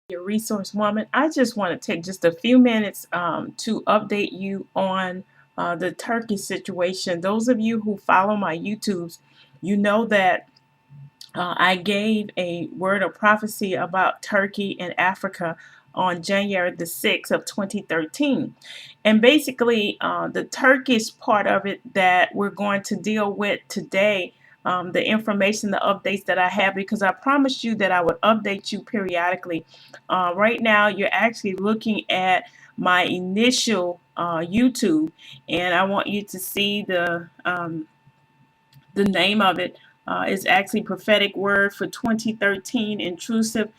Your resource woman. I just want to take just a few minutes to update you on the Turkey situation. Those of you who follow my YouTubes, you know that I gave a word of prophecy about Turkey and Africa on January the 6th of 2013. And basically, the Turkish part of it that we're going to deal with today, the information, the updates that I have, because I promised you that I would update you periodically. Right now, you're actually looking at my initial YouTube, and I want you to see the name of it is actually Prophetic Word for 2013 Intrusive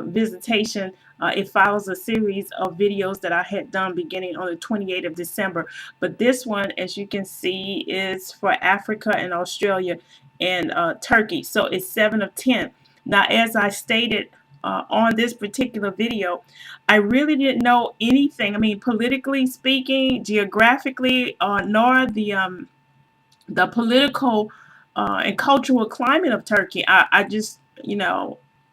Visitation. It follows a series of videos that I had done beginning on the 28th of December. But this one, as you can see, is for Africa and Australia and Turkey. So it's 7 of 10. Now, as I stated on this particular video, I really didn't know anything. I mean, politically speaking, geographically, nor the political and cultural climate of Turkey. I just,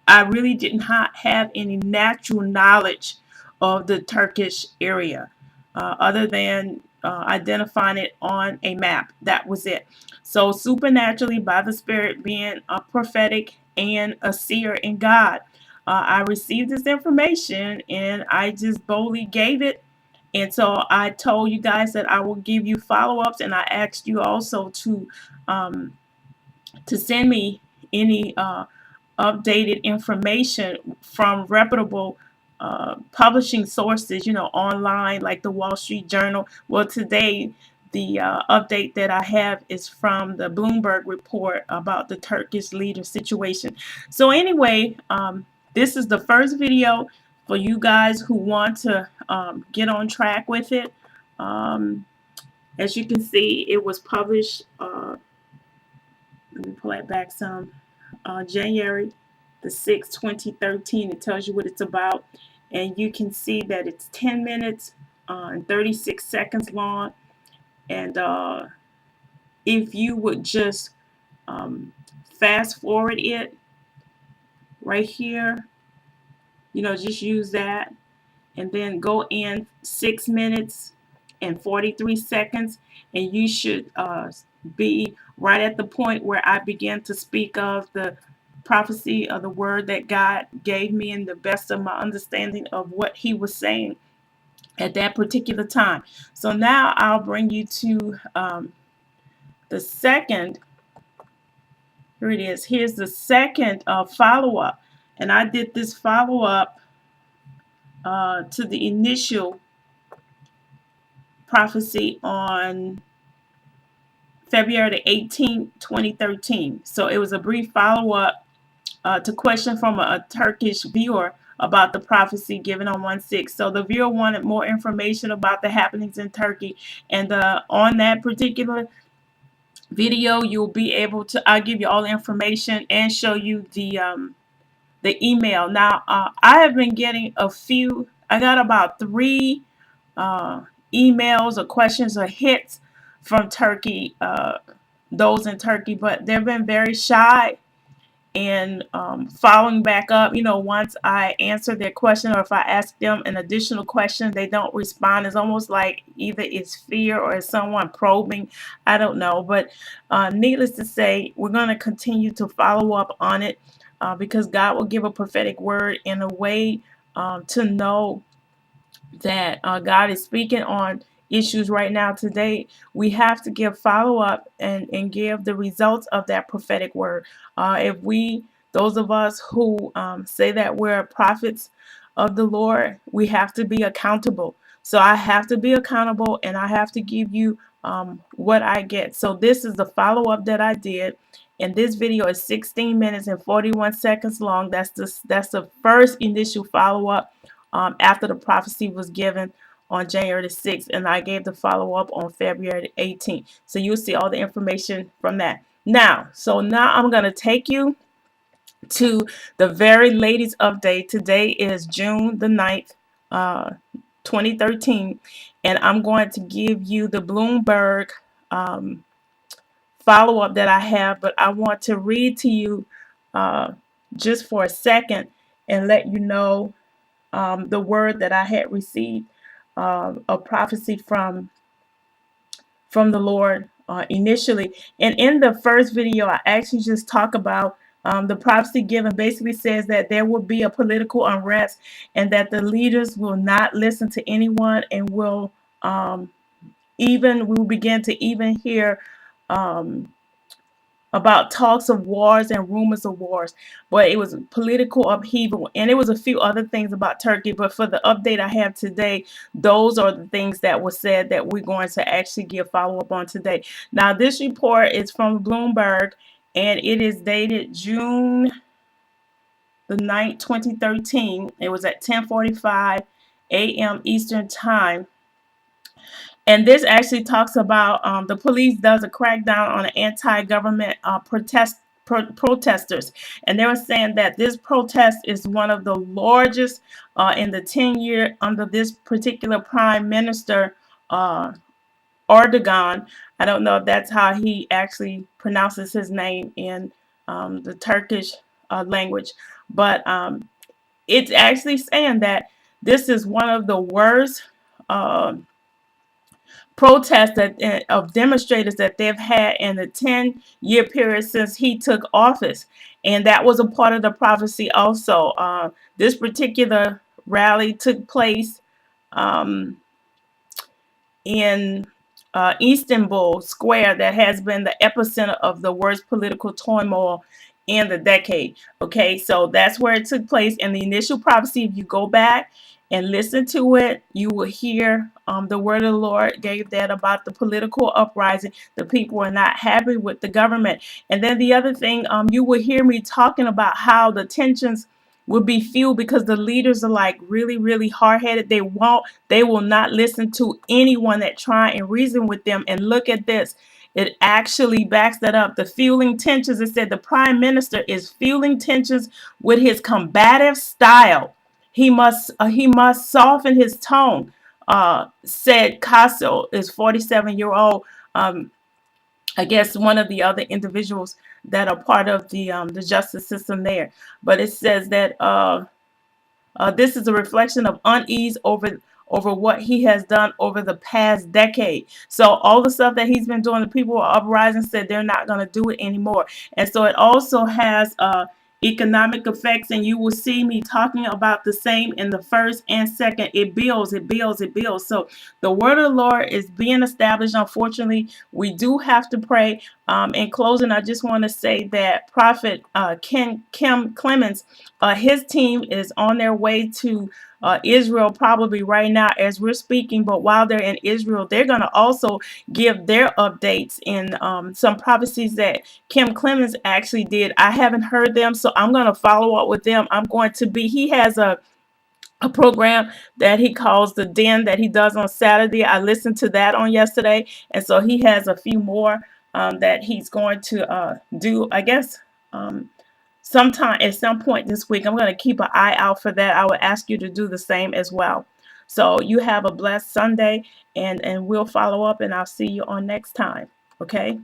I really didn't have any natural knowledge of the Turkish area other than identifying it on a map. That was it. So, supernaturally, by the Spirit, being a prophetic and a seer in God, I received this information and I just boldly gave it, and so I told you guys that I will give you follow-ups, and I asked you also um, to send me any updated information from reputable publishing sources, online, like the Wall Street Journal. Well, today the update that I have is from the Bloomberg report about the Turkish leader situation. So anyway, this is the first video for you guys who want to get on track with it. Um, as you can see, it was published, let me pull that back some, January the 6th, 2013. It tells you what it's about. And you can see that it's 10 minutes and 36 seconds long. And if you would just um, fast forward it right here, just use that. And then go in 6 minutes and 43 seconds. And you should be right at the point where I began to speak of the prophecy of the word that God gave me in the best of my understanding of what he was saying at that particular time. So now I'll bring you to the second. Here it is. Here's the second follow-up. And I did this follow-up to the initial prophecy on February the 18th, 2013. So it was a brief follow-up to question from a Turkish viewer about the prophecy given on 1/6. So the viewer wanted more information about the happenings in Turkey, and on that particular video, you'll be able to. I'll give you all the information and show you the email. Now, I have been getting a few. I got about 3 uh, emails or questions or hits from Turkey. Those in Turkey, but they've been very shy and following back up. Once I answer their question or if I ask them an additional question, they don't respond. It's almost like either it's fear or it's someone probing. I don't know. But needless to say, we're going to continue to follow up on it because God will give a prophetic word in a way to know that God is speaking on issues right now today. We have to give follow up and give the results of that prophetic word. If we, those of us who say that we're prophets of the Lord, we have to be accountable. So I have to be accountable and I have to give you what I get. So this is the follow up that I did. And this video is 16 minutes and 41 seconds long. That's the first initial follow up after the prophecy was given on January the 6th, and I gave the follow up on February the 18th. So you'll see all the information from that. Now I'm going to take you to the very latest update. Today is June the 9th, 2013, and I'm going to give you the Bloomberg um, follow up that I have, but I want to read to you uh, just for a second and let you know the word that I had received, a prophecy from the Lord initially. And in the first video, I actually just talk about the prophecy given basically says that there will be a political unrest and that the leaders will not listen to anyone and will we will begin to even hear um, about talks of wars and rumors of wars. But it was political upheaval, and it was a few other things about Turkey. But for the update I have today, those are the things that were said that we're going to actually give follow-up on today. Now, this report is from Bloomberg, and it is dated June the 9th, 2013. It was at 10:45 a.m. Eastern Time. And this actually talks about the police does a crackdown on anti-government protesters. And they were saying that this protest is one of the largest in the 10-year under this particular prime minister, Erdogan. I don't know if that's how he actually pronounces his name in the Turkish language. But it's actually saying that this is one of the worst protests of demonstrators that they've had in the 10-year period since he took office. And that was a part of the prophecy also. This particular rally took place um, in Istanbul Square, that has been the epicenter of the worst political turmoil in the decade. Okay, so that's where it took place. And the initial prophecy, if you go back and listen to it, you will hear the word of the Lord gave that about the political uprising. The people are not happy with the government. And then the other thing, you will hear me talking about how the tensions will be fueled because the leaders are like really, really hard-headed. They will not listen to anyone that try and reason with them. And look at this. It actually backs that up. The fueling tensions, it said the prime minister is fueling tensions with his combative style. He must soften his tone, said Caso, is 47-year-old. I guess one of the other individuals that are part of the justice system there. But it says that this is a reflection of unease over what he has done over the past decade. So all the stuff that he's been doing, the people are uprising, said they're not going to do it anymore. And so it also has economic effects, and you will see me talking about the same in the first and second. It builds, it builds, it builds. So the word of the Lord is being established. Unfortunately, we do have to pray. In closing, I just want to say that Prophet Kim Clemens, his team is on their way to Israel probably right now as we're speaking. But while they're in Israel, they're going to also give their updates in some prophecies that Kim Clemens actually did. I haven't heard them, so I'm going to follow up with them. He has a program that he calls The Den that he does on Saturday. I listened to that on yesterday, and so he has a few more that he's going to do, I guess, sometime at some point this week. I'm going to keep an eye out for that. I would ask you to do the same as well. So you have a blessed Sunday, and we'll follow up, and I'll see you on next time. Okay.